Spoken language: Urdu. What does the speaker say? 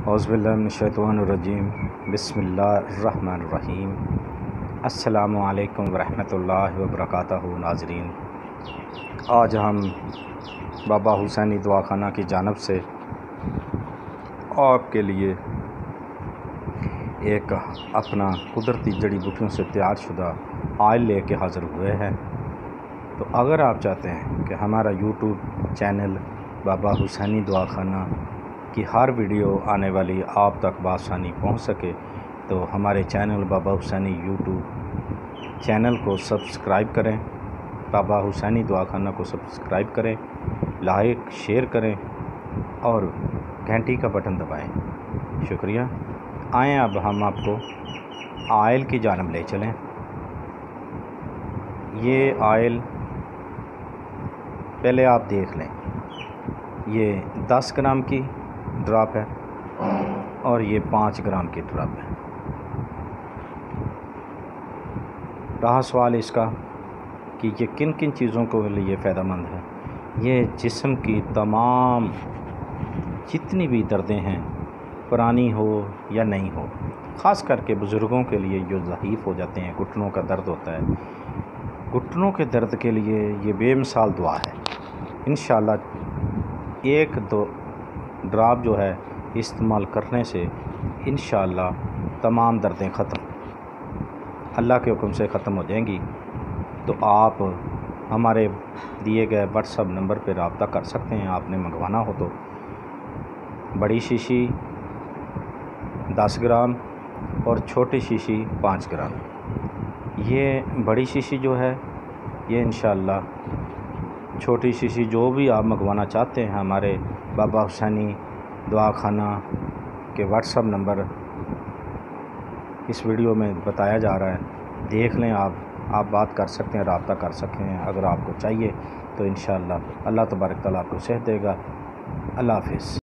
اعوذ باللہ من الشیطان الرجیم بسم اللہ الرحمن الرحیم۔ السلام علیکم ورحمۃ اللہ وبرکاتہ۔ ناظرین، آج ہم بابا حسینی دواخانہ کی جانب سے آپ کے لیے ایک اپنا قدرتی جڑی بوٹیوں سے تیار شدہ آئل لے کے حاضر ہوئے ہیں۔ تو اگر آپ چاہتے ہیں کہ ہمارا یوٹیوب چینل بابا حسینی دواخانہ کی ہر ویڈیو آنے والی آپ تک بآسانی پہنچ سکے تو ہمارے چینل بابا حسینی یوٹیوب چینل کو سبسکرائب کریں، بابا حسینی دواخانہ کو سبسکرائب کریں، لائک شیئر کریں اور گھنٹی کا بٹن دبائیں۔ شکریہ۔ آئیں اب ہم آپ کو آئل کی جانب لے چلیں۔ یہ آئل پہلے آپ دیکھ لیں، یہ 10 گرام کی ڈراپ ہے اور یہ 5 گرام کی ڈراپ ہے۔ رہا سوال اس کا کہ یہ کن کن چیزوں کے لیے فائدہ مند ہے۔ یہ جسم کی تمام جتنی بھی دردیں ہیں، پرانی ہو یا نہیں ہو، خاص کر کے بزرگوں کے لیے جو ضعیف ہو جاتے ہیں، گھٹنوں کا درد ہوتا ہے، گھٹنوں کے درد کے لیے یہ بے مثال دعا ہے۔ انشاءاللہ 1-2 ڈراپ جو ہے استعمال کرنے سے انشاءاللہ تمام دردیں ختم، اللہ کے حکم سے ختم ہو جائیں گی۔ تو آپ ہمارے دیے گئے واٹس ایپ نمبر پہ رابطہ کر سکتے ہیں۔ آپ نے منگوانا ہو تو بڑی شیشی 10 گرام اور چھوٹی شیشی 5 گرام۔ یہ بڑی شیشی جو ہے یہ انشاءاللہ چھوٹی شیشی جو بھی آپ منگوانا چاہتے ہیں ہمارے بابا حسینی دواخانہ کے واٹس ایپ نمبر اس ویڈیو میں بتایا جا رہا ہے، دیکھ لیں۔ آپ بات کر سکتے ہیں، رابطہ کر سکتے ہیں اگر آپ کو چاہیے تو انشاءاللہ اللہ تبارک تعالیٰ آپ کو صحت دے گا۔ اللہ حافظ۔